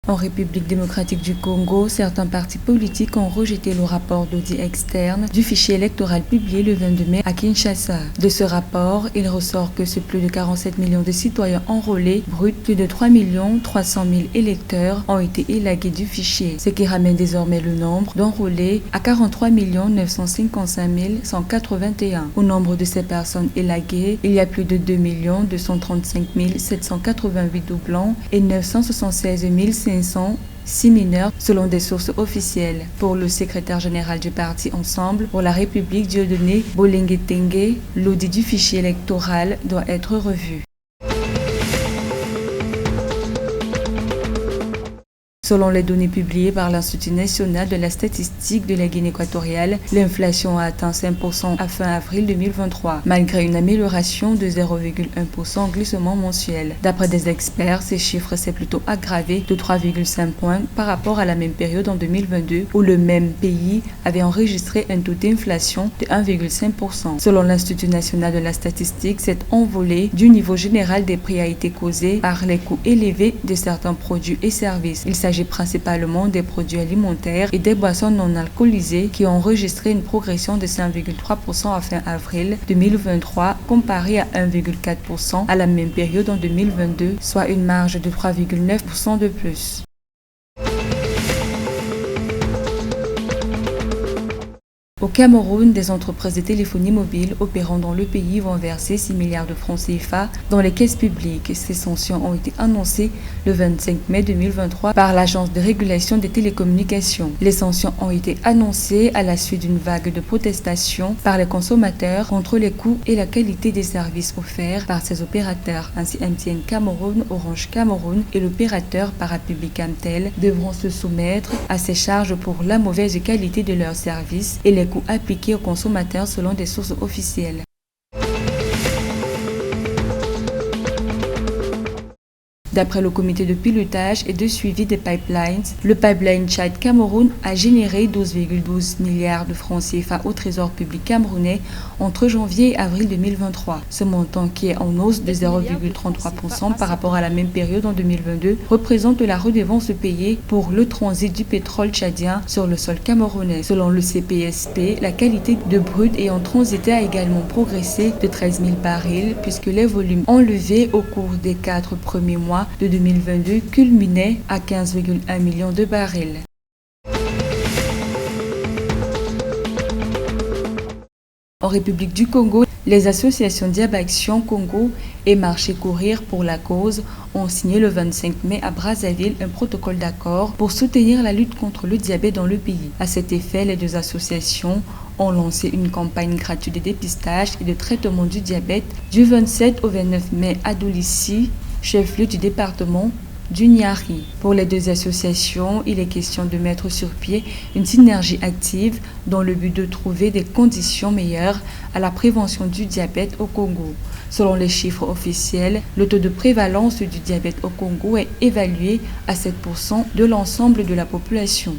En République démocratique du Congo, certains partis politiques ont rejeté le rapport d'audit externe du fichier électoral publié le 22 mai à Kinshasa. De ce rapport, il ressort que sur plus de 47 millions de citoyens enrôlés, brut, plus de 3 300 000 électeurs ont été élagués du fichier, ce qui ramène désormais le nombre d'enrôlés à 43 955 181. Au nombre de ces personnes élaguées, il y a plus de 2 235 788 doublons et 976 506 mineurs selon des sources officielles. Pour le secrétaire général du parti Ensemble pour la République, Dieudonné Bolengue-Tengue, l'audit du fichier électoral doit être revu. Selon les données publiées par l'Institut national de la statistique de la Guinée équatoriale, l'inflation a atteint 5% à fin avril 2023, malgré une amélioration de 0,1% en glissement mensuel. D'après des experts, ces chiffres s'est plutôt aggravé de 3,5 points par rapport à la même période en 2022, où le même pays avait enregistré un taux d'inflation de 1,5%. Selon l'Institut national de la statistique, cette envolée du niveau général des prix a été causée par les coûts élevés de certains produits et services. Il s'agit principalement des produits alimentaires et des boissons non alcoolisées qui ont enregistré une progression de 5,3% à fin avril 2023 comparé à 1,4% à la même période en 2022, soit une marge de 3,9% de plus. Au Cameroun, des entreprises de téléphonie mobile opérant dans le pays vont verser 6 milliards de francs CFA dans les caisses publiques. Ces sanctions ont été annoncées le 25 mai 2023 par l'Agence de régulation des télécommunications. Les sanctions ont été annoncées à la suite d'une vague de protestations par les consommateurs contre les coûts et la qualité des services offerts par ces opérateurs. Ainsi, MTN Cameroun, Orange Cameroun et l'opérateur parapublic Amtel devront se soumettre à ces charges pour la mauvaise qualité de leurs services et les coûts appliqués aux consommateurs selon des sources officielles. D'après le comité de pilotage et de suivi des pipelines, le pipeline Tchad-Cameroun a généré 12,12 milliards de francs CFA au trésor public camerounais entre janvier et avril 2023. Ce montant, qui est en hausse de 0,33% par rapport à la même période en 2022, représente la redevance payée pour le transit du pétrole tchadien sur le sol camerounais. Selon le CPSP, la qualité de brut ayant transité a également progressé de 13 000 barils puisque les volumes enlevés au cours des 4 premiers mois de 2022 culminait à 15,1 millions de barils. En République du Congo, les associations Diabaction Congo et Marché Courir pour la cause ont signé le 25 mai à Brazzaville un protocole d'accord pour soutenir la lutte contre le diabète dans le pays. À cet effet, les deux associations ont lancé une campagne gratuite de dépistage et de traitement du diabète du 27 au 29 mai à Doulissi, chef-lieu du département du Niari. Pour les deux associations, il est question de mettre sur pied une synergie active dans le but de trouver des conditions meilleures à la prévention du diabète au Congo. Selon les chiffres officiels, le taux de prévalence du diabète au Congo est évalué à 7% de l'ensemble de la population.